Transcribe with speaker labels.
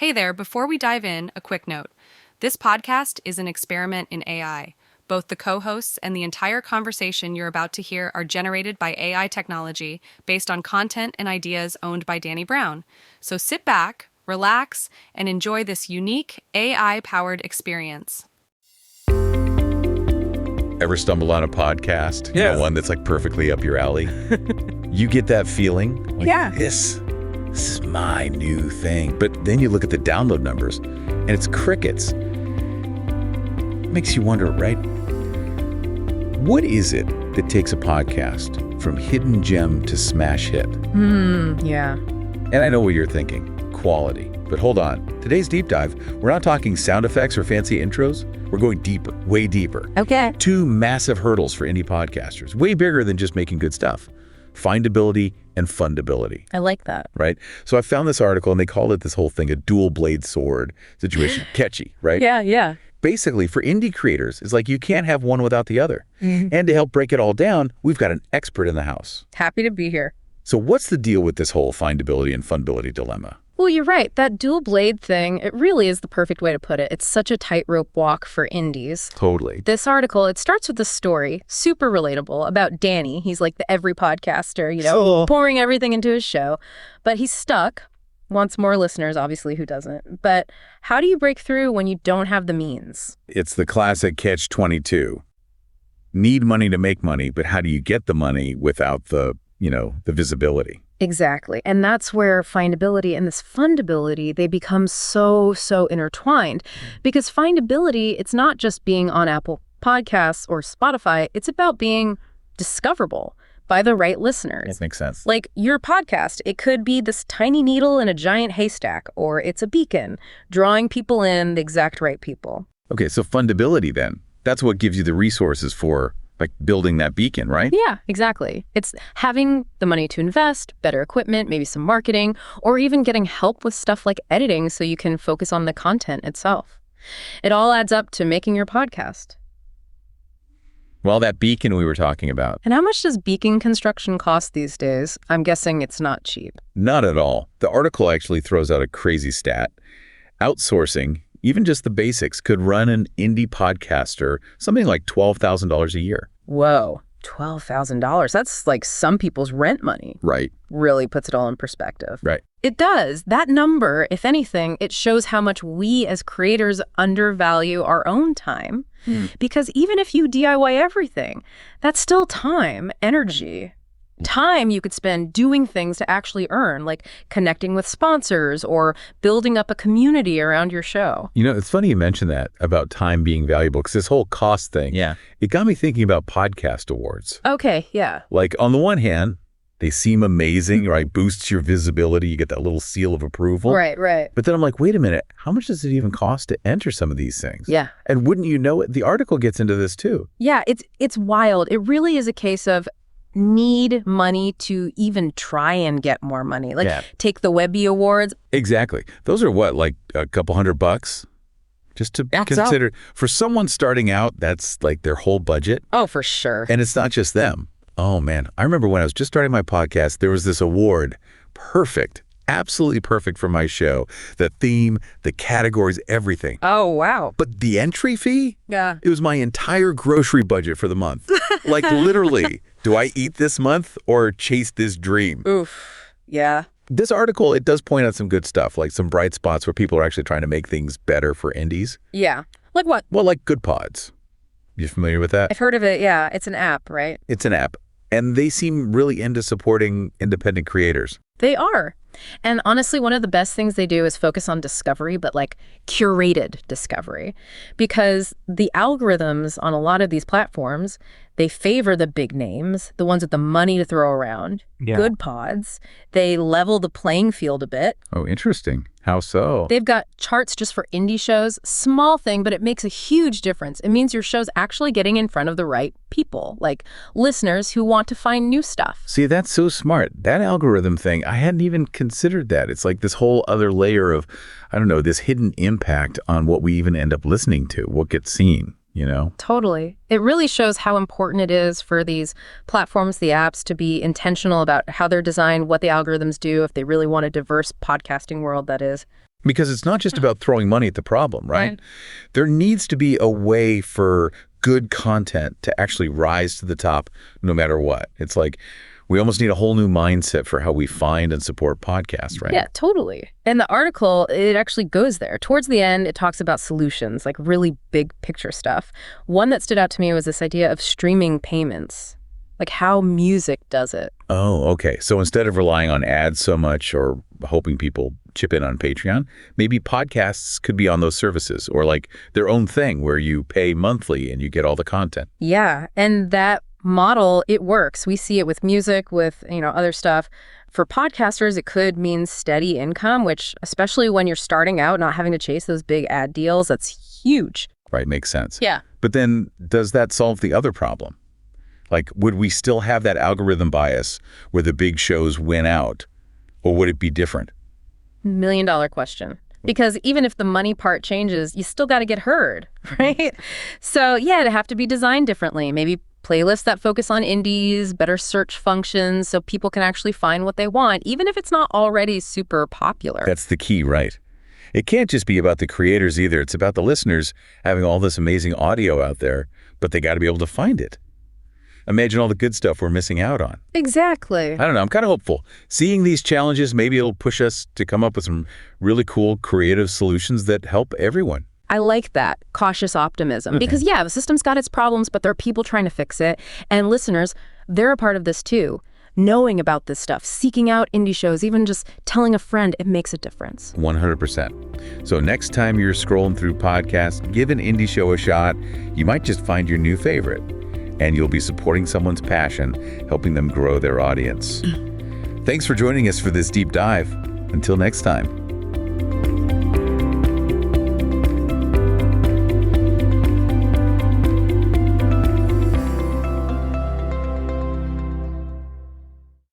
Speaker 1: Hey there, before we dive in, a quick note. This podcast is an experiment in AI. Both the co-hosts and the entire conversation you're about to hear are generated by AI technology based on content and ideas owned by Danny Brown. So sit back, relax, and enjoy this unique AI-powered experience.
Speaker 2: Ever stumble on a podcast?
Speaker 3: Yeah.
Speaker 2: One that's like perfectly up your alley? You get that feeling? Like,
Speaker 3: Yeah.
Speaker 2: This is my new thing. But then you look at the download numbers and it's crickets. Makes you wonder, right? What is it that takes a podcast from hidden gem to smash hit?
Speaker 3: Yeah.
Speaker 2: And I know what you're thinking, quality. But hold on, today's deep dive, we're not talking sound effects or fancy intros. We're going deeper, way deeper.
Speaker 3: Okay.
Speaker 2: Two massive hurdles for indie podcasters, way bigger than just making good stuff. Findability and fundability.
Speaker 3: I like that.
Speaker 2: Right? So I found this article and they called it this whole thing a dual blade sword situation. Catchy, right?
Speaker 3: Yeah.
Speaker 2: Basically, for indie creators, it's like you can't have one without the other. And to help break it all down, we've got an expert in the house.
Speaker 3: Happy to be here.
Speaker 2: So what's the deal with this whole findability and fundability dilemma?
Speaker 3: Well, you're right. That dual blade thing, it really is the perfect way to put it. It's such a tightrope walk for indies.
Speaker 2: Totally.
Speaker 3: This article, it starts with a story, super relatable, about Danny. He's like the every podcaster, pouring everything into his show. But he's stuck, wants more listeners, obviously, who doesn't. But how do you break through when you don't have the means?
Speaker 2: It's the classic catch-22. Need money to make money, but how do you get the money without the visibility?
Speaker 3: Exactly. And that's where findability and this fundability, they become so intertwined. Because findability, it's not just being on Apple Podcasts or Spotify. It's about being discoverable by the right listeners.
Speaker 2: That makes sense.
Speaker 3: Like your podcast, it could be this tiny needle in a giant haystack, or it's a beacon, drawing people in, the exact right people.
Speaker 2: Okay, so fundability then, that's what gives you the resources for like building that beacon, right?
Speaker 3: Yeah, exactly. It's having the money to invest, better equipment, maybe some marketing, or even getting help with stuff like editing so you can focus on the content itself. It all adds up to making your podcast.
Speaker 2: Well, that beacon we were talking about.
Speaker 3: And how much does beacon construction cost these days? I'm guessing it's not cheap.
Speaker 2: Not at all. The article actually throws out a crazy stat. Outsourcing, even just the basics, could run an indie podcaster something like $12,000 a year.
Speaker 3: Whoa, $12,000. That's like some people's rent money.
Speaker 2: Right.
Speaker 3: Really puts it all in perspective.
Speaker 2: Right.
Speaker 3: It does. That number, if anything, it shows how much we as creators undervalue our own time. Because even if you DIY everything, that's still time, energy. Time you could spend doing things to actually earn, like connecting with sponsors or building up a community around your show.
Speaker 2: It's funny you mention that about time being valuable, because this whole cost thing, it got me thinking about podcast awards.
Speaker 3: Okay, yeah.
Speaker 2: Like on the one hand, they seem amazing, right? Boosts your visibility. You get that little seal of approval.
Speaker 3: Right.
Speaker 2: But then I'm like, wait a minute, how much does it even cost to enter some of these things?
Speaker 3: Yeah.
Speaker 2: And wouldn't you know it, the article gets into this too.
Speaker 3: Yeah, it's wild. It really is a case of need money to even try and get more money. Take the Webby Awards.
Speaker 2: Exactly. Those are what, like a couple $100? Just to consider. For someone starting out, that's like their whole budget.
Speaker 3: Oh, for sure.
Speaker 2: And it's not just them. Oh, man. I remember when I was just starting my podcast, there was this award. Perfect. Absolutely perfect for my show. The theme, the categories, everything.
Speaker 3: Oh, wow.
Speaker 2: But the entry fee?
Speaker 3: Yeah.
Speaker 2: It was my entire grocery budget for the month. Like literally, do I eat this month or chase this dream?
Speaker 3: Oof. Yeah.
Speaker 2: This article, it does point out some good stuff, like some bright spots where people are actually trying to make things better for indies.
Speaker 3: Yeah. Like what?
Speaker 2: Well, like Goodpods. You familiar with that?
Speaker 3: I've heard of it, yeah. It's an app, right?
Speaker 2: It's an app. And they seem really into supporting independent creators.
Speaker 3: They are. And honestly, one of the best things they do is focus on discovery, but like curated discovery. Because the algorithms on a lot of these platforms, they favor the big names, the ones with the money to throw around.
Speaker 4: Yeah.
Speaker 3: Goodpods. They level the playing field a bit.
Speaker 2: Oh, interesting. How so?
Speaker 3: They've got charts just for indie shows. Small thing, but it makes a huge difference. It means your show's actually getting in front of the right people, like listeners who want to find new stuff.
Speaker 2: See, that's so smart. That algorithm thing, I hadn't even considered that. It's like this whole other layer of, I don't know, this hidden impact on what we even end up listening to, what gets seen.
Speaker 3: Totally. It really shows how important it is for these platforms, the apps, to be intentional about how they're designed, what the algorithms do, if they really want a diverse podcasting world, that is.
Speaker 2: Because it's not just about throwing money at the problem, right? There needs to be a way for good content to actually rise to the top no matter what. It's like we almost need a whole new mindset for how we find and support podcasts, right?
Speaker 3: Yeah, totally. And the article, it actually goes there. Towards the end, it talks about solutions, like really big picture stuff. One that stood out to me was this idea of streaming payments, like how music does it.
Speaker 2: Oh, okay. So instead of relying on ads so much or hoping people chip in on Patreon, maybe podcasts could be on those services or like their own thing where you pay monthly and you get all the content.
Speaker 3: Yeah, and that model, it works. We see it with music, with, other stuff. For podcasters, it could mean steady income, which especially when you're starting out, not having to chase those big ad deals, that's huge.
Speaker 2: Right, makes sense.
Speaker 3: Yeah.
Speaker 2: But then does that solve the other problem? Like, would we still have that algorithm bias where the big shows win out? Or would it be different?
Speaker 3: $1 million question. Because even if the money part changes, you still got to get heard, right? So yeah, it'd have to be designed differently. Maybe playlists that focus on indies, better search functions so people can actually find what they want, even if it's not already super popular.
Speaker 2: That's the key, right? It can't just be about the creators either. It's about the listeners having all this amazing audio out there, but they got to be able to find it. Imagine all the good stuff we're missing out on.
Speaker 3: Exactly.
Speaker 2: I don't know. I'm kind of hopeful. Seeing these challenges, maybe it'll push us to come up with some really cool, creative solutions that help everyone.
Speaker 3: I like that cautious optimism because, yeah, the system's got its problems, but there are people trying to fix it. And listeners, they're a part of this too. Knowing about this stuff, seeking out indie shows, even just telling a friend, it makes a difference.
Speaker 2: 100%. So next time you're scrolling through podcasts, give an indie show a shot. You might just find your new favorite. And you'll be supporting someone's passion, helping them grow their audience. Thanks for joining us for this deep dive. Until next time.